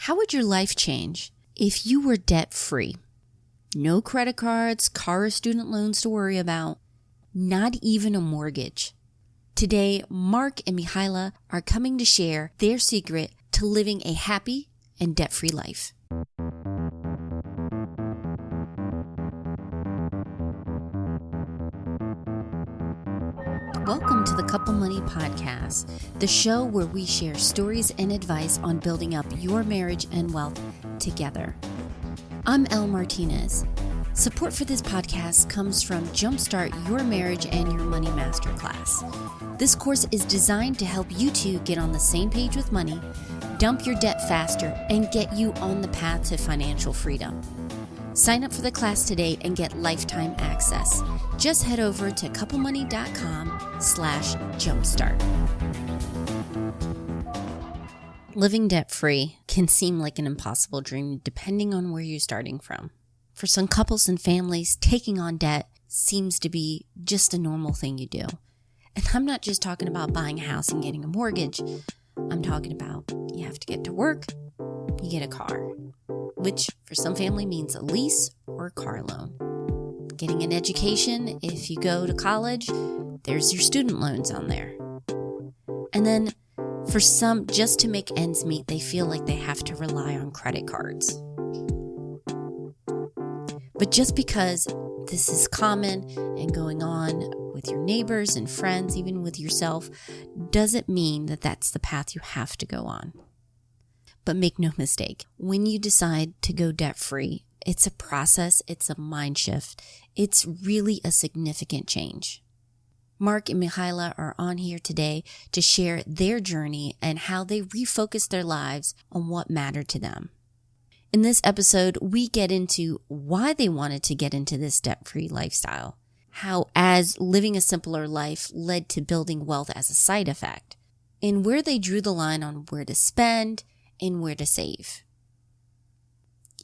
How would your life change if you were debt-free? No credit cards, car or student loans to worry about, not even a mortgage. Today, Mark and Milhila are coming to share their secret to living a happy and debt-free life. Welcome to the Couple Money Podcast, the show where we share stories and advice on building up your marriage and wealth together. I'm Elle Martinez. Support for this podcast comes from Jumpstart Your Marriage and Your Money Masterclass. This course is designed to help you two get on the same page with money, dump your debt faster, and get you on the path to financial freedom. Sign up for the class today and get lifetime access. Just head over to couplemoney.com/jumpstart. Living debt-free can seem like an impossible dream depending on where you're starting from. For some couples and families, taking on debt seems to be just a normal thing you do. And I'm not just talking about buying a house and getting a mortgage. I'm talking about you have to get to work, you get a car, which for some family means a lease or a car loan. Getting an education, if you go to college, there's your student loans on there. And then for some, just to make ends meet, they feel like they have to rely on credit cards. But just because this is common and going on with your neighbors and friends, even with yourself, doesn't mean that that's the path you have to go on. But make no mistake, when you decide to go debt-free, it's a process, it's a mind shift. It's really a significant change. Mark and Milhila are on here today to share their journey and how they refocused their lives on what mattered to them. In this episode, we get into why they wanted to get into this debt-free lifestyle, how as living a simpler life led to building wealth as a side effect, and where they drew the line on where to spend and where to save.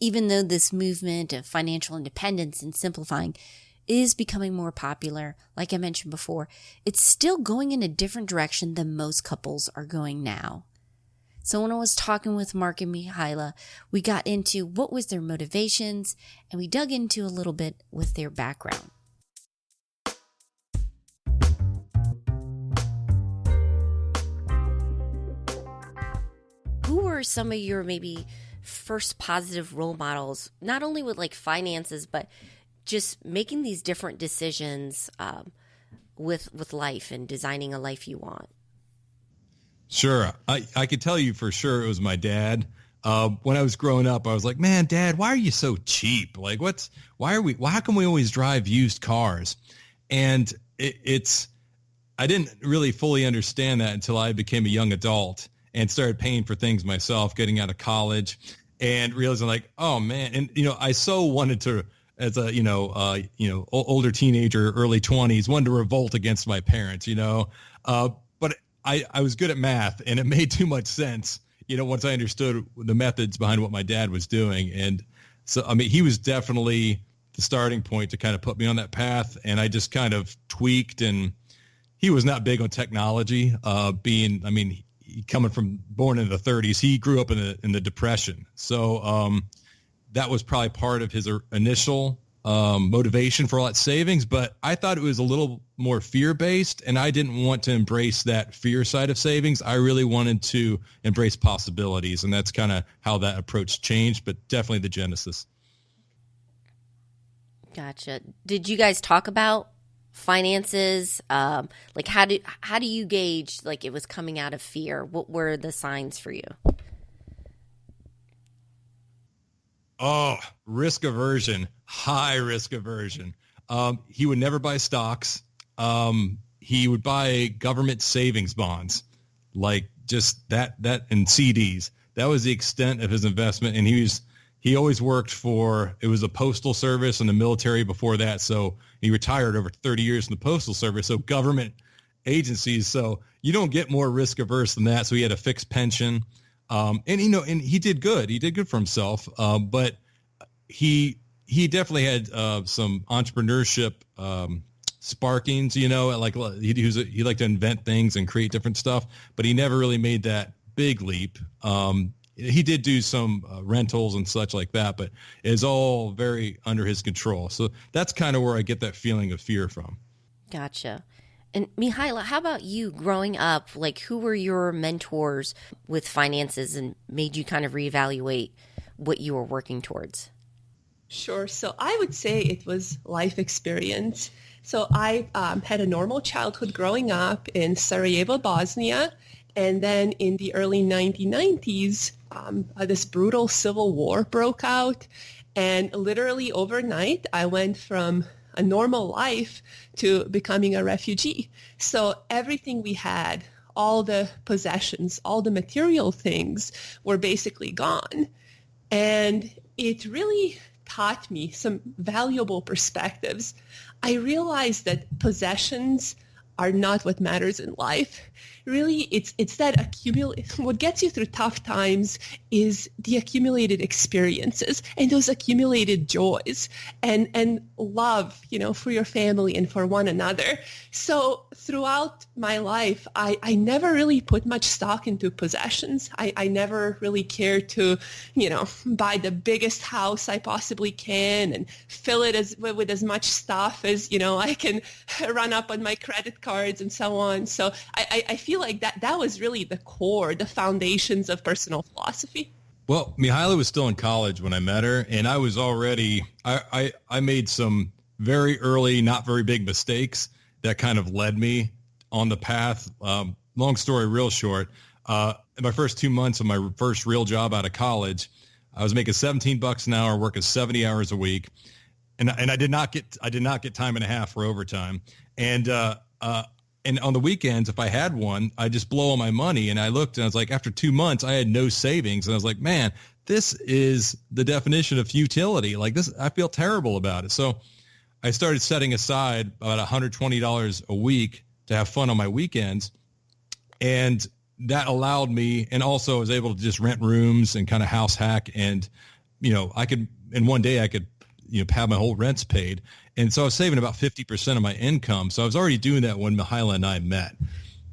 Even though this movement of financial independence and simplifying is becoming more popular, like I mentioned before, it's still going in a different direction than most couples are going now. So when I was talking with Mark and Milhila, we got into what was their motivations, and we dug into a little bit with their background. Who were some of your maybe first positive role models, not only with like finances, but just making these different decisions with life and designing a life you want? Sure. I could tell you for sure it was my dad. When I was growing up, I was like, man, Dad, why are you so cheap? Like, how come we always drive used cars? And I didn't really fully understand that until I became a young adult and started paying for things myself, getting out of college and realizing like, oh man. And, I so wanted to, as a, older teenager, early 20s, wanted to revolt against my parents, but I was good at math and it made too much sense, once I understood the methods behind what my dad was doing. And so, he was definitely the starting point to kind of put me on that path. And I just kind of tweaked, and he was not big on technology, coming from born in the 30s, he grew up in the Depression. So that was probably part of his initial motivation for all that savings. But I thought it was a little more fear-based, and I didn't want to embrace that fear side of savings. I really wanted to embrace possibilities, and that's kind of how that approach changed, but definitely the genesis. Gotcha. Did you guys talk about finances? Like how do you gauge like it was coming out of fear? What were the signs for you? Oh, risk aversion, high risk aversion. He would never buy stocks. He would buy government savings bonds, like just that and CDs. That was the extent of his investment. And he always worked for, it was a postal service and the military before that. So he retired over 30 years in the postal service. So government agencies. So you don't get more risk averse than that. So he had a fixed pension. And he did good. He did good for himself. But he definitely had some entrepreneurship sparkings, like he liked to invent things and create different stuff, but he never really made that big leap. he did do some rentals and such like that, but it's all very under his control. So that's kind of where I get that feeling of fear from. Gotcha. And Milhila, how about you growing up? Like, who were your mentors with finances and made you kind of reevaluate what you were working towards? Sure. So I would say it was life experience. So I had a normal childhood growing up in Sarajevo, Bosnia. And then in the early 1990s, this brutal civil war broke out. And literally overnight, I went from a normal life to becoming a refugee. So everything we had, all the possessions, all the material things were basically gone. And it really taught me some valuable perspectives. I realized that possessions are not what matters in life. Really, it's that what gets you through tough times is the accumulated experiences and those accumulated joys and love, for your family and for one another. So throughout my life, I never really put much stock into possessions. I never really cared to, buy the biggest house I possibly can and fill it with as much stuff as, I can run up on my credit cards and so on. So I feel like that was really the core, the foundations of personal philosophy. Well, Milhila was still in college when I met her, and I was already, I made some very early, not very big mistakes that kind of led me on the path. Long story real short, in my first 2 months of my first real job out of college, I was making $17 an hour, working 70 hours a week. And I did not get time and a half for overtime. And on the weekends, if I had one, I just blow all my money. And I looked and I was like, after 2 months, I had no savings. And I was like, man, this is the definition of futility. Like this, I feel terrible about it. So I started setting aside about $120 a week to have fun on my weekends. And that allowed me, and also I was able to just rent rooms and kind of house hack. And, I could, in one day I could, have my whole rents paid. And so I was saving about 50% of my income. So I was already doing that when Milhila and I met.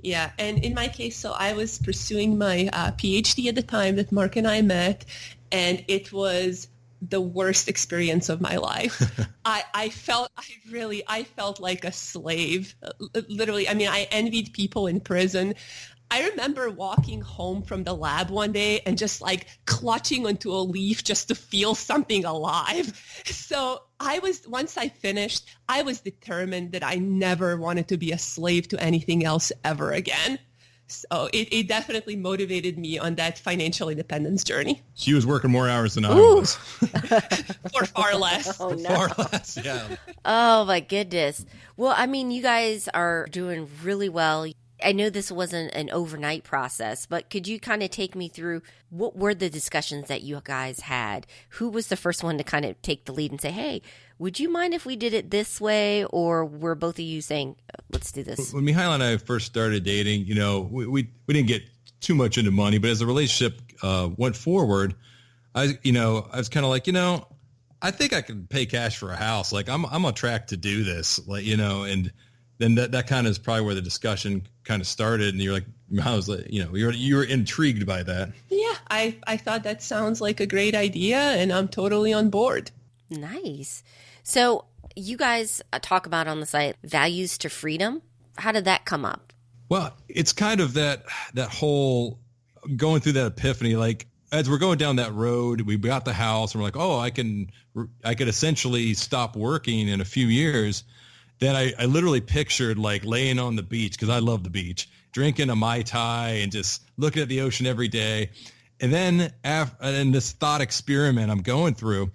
Yeah. And in my case, so I was pursuing my PhD at the time that Mark and I met, and it was the worst experience of my life. I felt like a slave. Literally, I mean, I envied people in prison. I remember walking home from the lab one day and just like clutching onto a leaf just to feel something alive. So once I finished, I was determined that I never wanted to be a slave to anything else ever again. So it definitely motivated me on that financial independence journey. She was working more hours than I was. For far less. Oh, no. Far less, yeah. Oh, my goodness. Well, I mean, you guys are doing really well. I know this wasn't an overnight process, but could you kind of take me through what were the discussions that you guys had? Who was the first one to kind of take the lead and say, hey, would you mind if we did it this way? Or were both of you saying, let's do this? When Milhila and I first started dating, we didn't get too much into money, but as the relationship went forward, I was kind of like, I think I can pay cash for a house. Like I'm on track to do this, and then that kind of is probably where the discussion kind of started. And you're like, I was like, you were intrigued by that. Yeah, I thought that sounds like a great idea, and I'm totally on board. Nice. So you guys talk about on the site values to freedom. How did that come up? Well, it's kind of that whole going through that epiphany, like as we're going down that road, we got the house and we're like, oh, I could essentially stop working in a few years. Then I literally pictured like laying on the beach, because I love the beach, drinking a Mai Tai and just looking at the ocean every day. And then in this thought experiment I'm going through,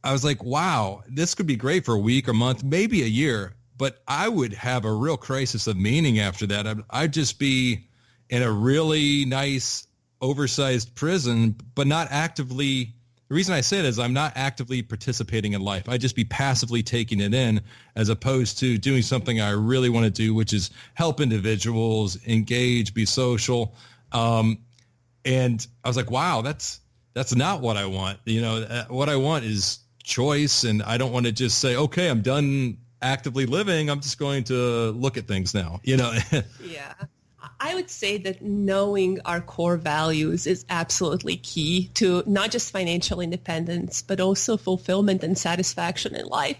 I was like, wow, this could be great for a week or month, maybe a year. But I would have a real crisis of meaning after that. I'd just be in a really nice, oversized prison, but not actively. The reason I say it is I'm not actively participating in life. I'd just be passively taking it in, as opposed to doing something I really want to do, which is help individuals, engage, be social. And I was like, wow, that's not what I want. What I want is choice. And I don't want to just say, okay, I'm done actively living. I'm just going to look at things now, Yeah. I would say that knowing our core values is absolutely key to not just financial independence, but also fulfillment and satisfaction in life.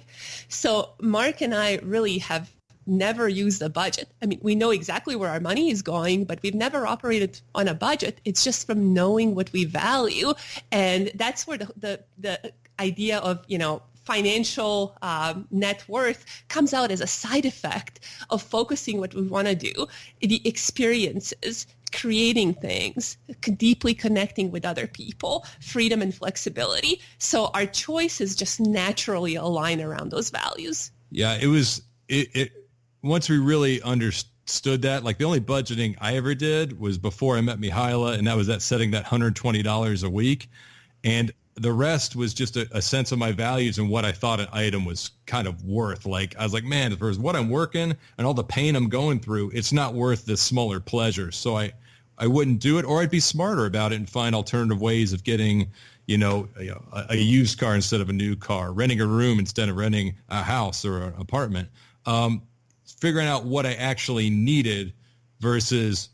So Mark and I really have never used a budget. I mean, we know exactly where our money is going, but we've never operated on a budget. It's just from knowing what we value. And that's where the idea of, financial net worth comes out as a side effect of focusing what we want to do, the experiences, creating things, deeply connecting with other people, freedom and flexibility. So our choices just naturally align around those values. Yeah, it once we really understood that, like the only budgeting I ever did was before I met Milhila, and that was at setting that $120 a week. And the rest was just a sense of my values and what I thought an item was kind of worth. Like, I was like, man, for what I'm working and all the pain I'm going through, it's not worth the smaller pleasures. So I wouldn't do it, or I'd be smarter about it and find alternative ways of getting, a used car instead of a new car, renting a room instead of renting a house or an apartment. Figuring out what I actually needed versus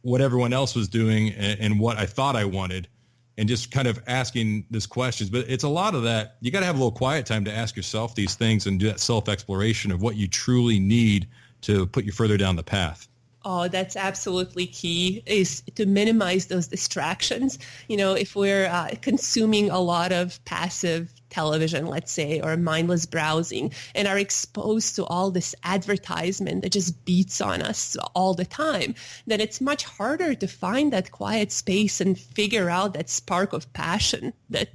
what everyone else was doing and what I thought I wanted. And just kind of asking these questions. But it's a lot of that. You got to have a little quiet time to ask yourself these things and do that self-exploration of what you truly need to put you further down the path. Oh, that's absolutely key, is to minimize those distractions. If we're consuming a lot of passive television, let's say, or mindless browsing, and are exposed to all this advertisement that just beats on us all the time, then it's much harder to find that quiet space and figure out that spark of passion that,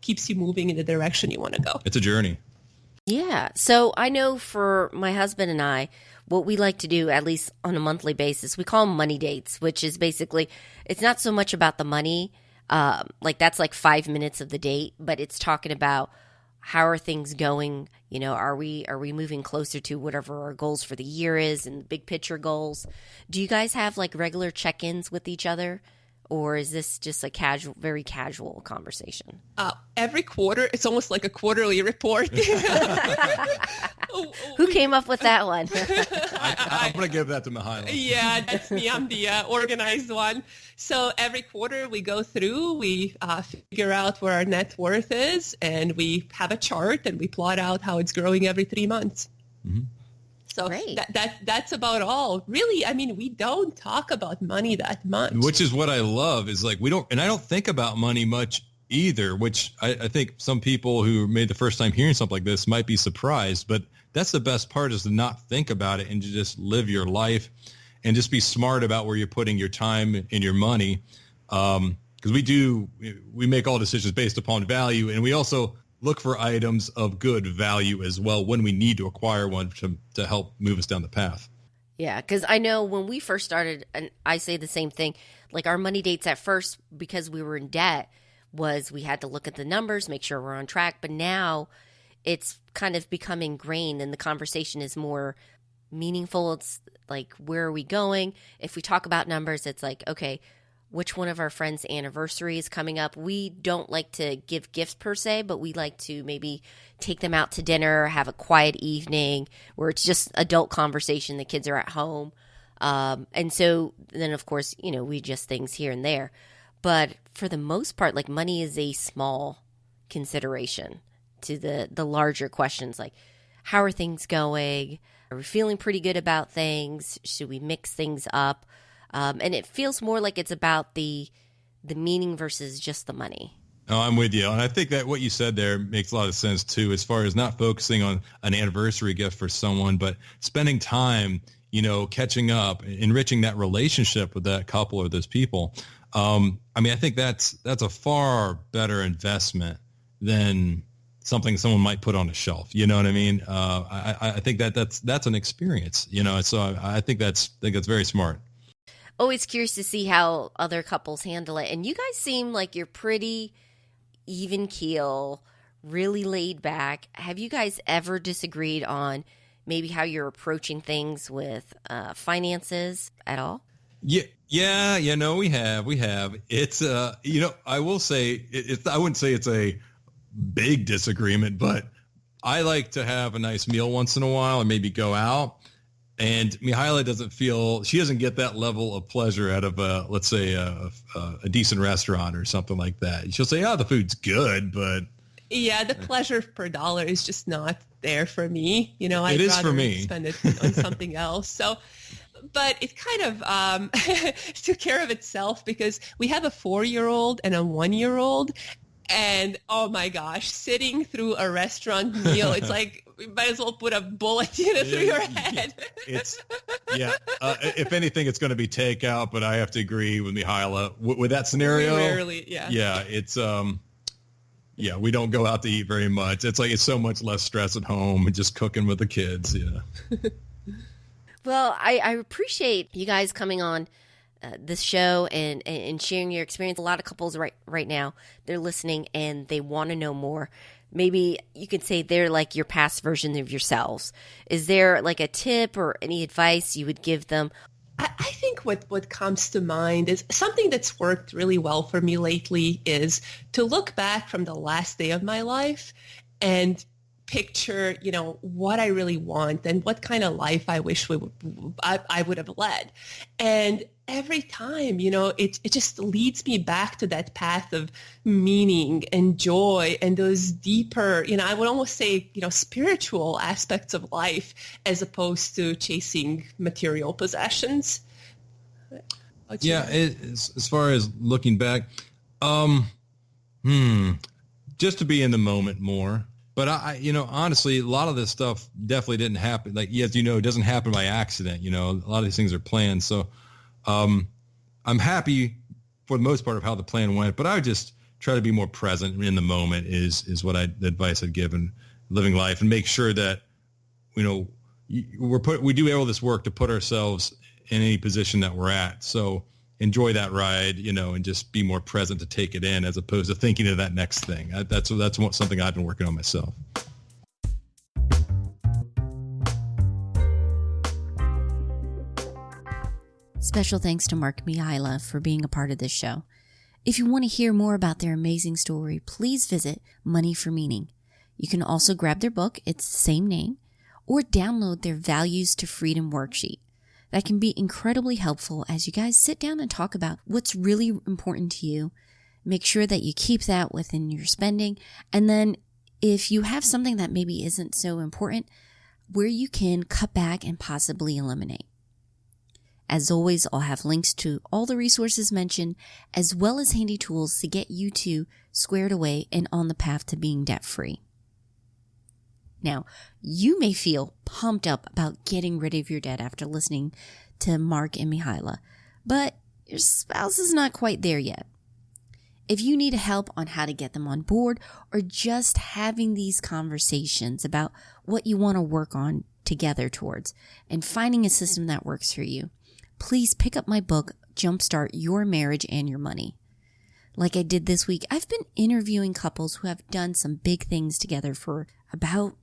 keeps you moving in the direction you want to go. It's a journey. Yeah. So I know for my husband and I, what we like to do, at least on a monthly basis, we call them money dates, which is basically, it's not so much about the money. That's like 5 minutes of the date, but it's talking about how are things going? Are we moving closer to whatever our goals for the year is and big picture goals? Do you guys have like regular check-ins with each other? Or is this just a very casual conversation? Every quarter, it's almost like a quarterly report. Who came up with that one? I'm going to give that to Milhila. Yeah, that's me. I'm the organized one. So every quarter we go through, we figure out where our net worth is, and we have a chart, and we plot out how it's growing every 3 months. Mm-hmm. So that's about all. Really, I mean, we don't talk about money that much. Which is what I love, is like I don't think about money much either, which I think some people who made the first time hearing something like this might be surprised, but that's the best part, is to not think about it and to just live your life and just be smart about where you're putting your time and your money. Because we make all decisions based upon value, and we also look for items of good value as well when we need to acquire one to help move us down the path. Yeah, because I know when we first started, and I say the same thing, like our money dates at first, because we were in debt, was we had to look at the numbers, make sure we're on track. But now it's kind of become ingrained, and the conversation is more meaningful. It's like, where are we going? If we talk about numbers, it's like, okay, which one of our friends' anniversary is coming up? We don't like to give gifts per se, but we like to maybe take them out to dinner, have a quiet evening where it's just adult conversation. The kids are at home. And so then, of course, we just things here and there. But for the most part, like, money is a small consideration to the larger questions, like, how are things going? Are we feeling pretty good about things? Should we mix things up? And it feels more like it's about the meaning versus just the money. Oh, I'm with you. And I think that what you said there makes a lot of sense too, as far as not focusing on an anniversary gift for someone, but spending time, catching up, enriching that relationship with that couple or those people. I think that's a far better investment than something someone might put on a shelf. You know what I mean? I think that's an experience, so I think that's very smart. Always curious to see how other couples handle it. And you guys seem like you're pretty even keel, really laid back. Have you guys ever disagreed on maybe how you're approaching things with finances at all? Yeah, we have. It's, I will say, I wouldn't say it's a big disagreement, but I like to have a nice meal once in a while and maybe go out. And Milhila she doesn't get that level of pleasure out of, let's say, a decent restaurant or something like that. She'll say, oh, the food's good, but. Yeah, the pleasure per dollar is just not there for me. I'd rather spend it on something else. So, but it kind of took care of itself because we have a 4-year-old and a 1-year-old. And oh my gosh, sitting through a restaurant meal, it's like we might as well put a bullet through your head. If anything, it's going to be takeout, but I have to agree with Milhila with that scenario. Rarely, it's we don't go out to eat very much. It's like it's so much less stress at home and just cooking with the kids. Yeah. Well, I appreciate you guys coming on this show and sharing your experience. A lot of couples right now, they're listening and they want to know more. Maybe you could say they're like your past version of yourselves. Is there like a tip or any advice you would give them? I think what comes to mind is something that's worked really well for me lately is to look back from the last day of my life and picture, what I really want and what kind of life I wish I would have led. And every time, it just leads me back to that path of meaning and joy and those deeper, I would almost say, spiritual aspects of life as opposed to chasing material possessions. As far as looking back, just to be in the moment more. But I honestly, a lot of this stuff definitely didn't happen. Like, yes, it doesn't happen by accident. A lot of these things are planned. So I'm happy for the most part of how the plan went, but I would just try to be more present in the moment is what the advice I'd given living life, and make sure that, we do all this work to put ourselves in any position that we're at. So enjoy that ride, and just be more present to take it in as opposed to thinking of that next thing. That's something I've been working on myself. Special thanks to Mark Milhila for being a part of this show. If you want to hear more about their amazing story, please visit Money for Meaning. You can also grab their book, it's the same name, or download their Values to Freedom worksheet. That can be incredibly helpful as you guys sit down and talk about what's really important to you. Make sure that you keep that within your spending. And then if you have something that maybe isn't so important, where you can cut back and possibly eliminate. As always, I'll have links to all the resources mentioned, as well as handy tools to get you two squared away and on the path to being debt-free. Now, you may feel pumped up about getting rid of your debt after listening to Mark and Milhila, but your spouse is not quite there yet. If you need help on how to get them on board, or just having these conversations about what you want to work on together towards and finding a system that works for you, please pick up my book, Jumpstart Your Marriage and Your Money. Like I did this week, I've been interviewing couples who have done some big things together for about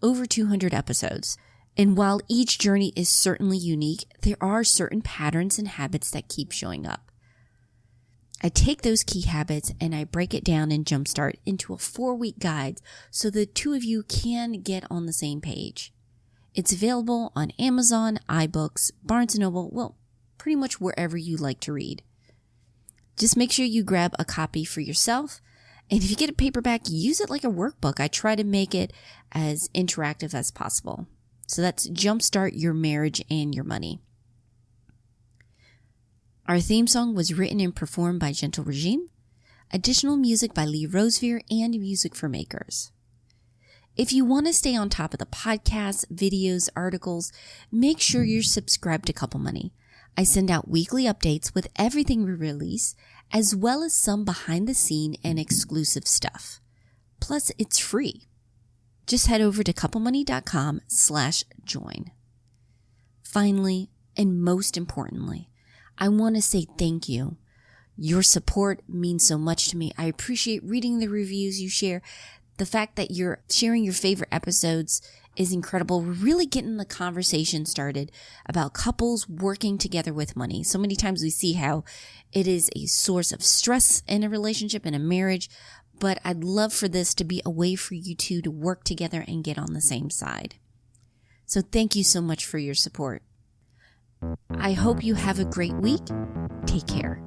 over 200 episodes. And while each journey is certainly unique, there are certain patterns and habits that keep showing up. I take those key habits and I break it down in Jumpstart into a 4-week guide so the two of you can get on the same page. It's available on Amazon, iBooks, Barnes & Noble, well, pretty much wherever you like to read. Just make sure you grab a copy for yourself. And if you get a paperback, use it like a workbook. I try to make it as interactive as possible. So that's Jumpstart Your Marriage and Your Money. Our theme song was written and performed by Gentle Regime. Additional music by Lee Rosevere and Music for Makers. If you want to stay on top of the podcasts, videos, articles, make sure you're subscribed to Couple Money. I send out weekly updates with everything we release, as well as some behind the scene and exclusive stuff. Plus, it's free. Just head over to couplemoney.com/join. Finally, and most importantly, I want to say thank you. Your support means so much to me. I appreciate reading the reviews you share. The fact that you're sharing your favorite episodes is incredible. We're really getting the conversation started about couples working together with money. So many times we see how it is a source of stress in a relationship, in a marriage, but I'd love for this to be a way for you two to work together and get on the same side. So thank you so much for your support. I hope you have a great week. Take care.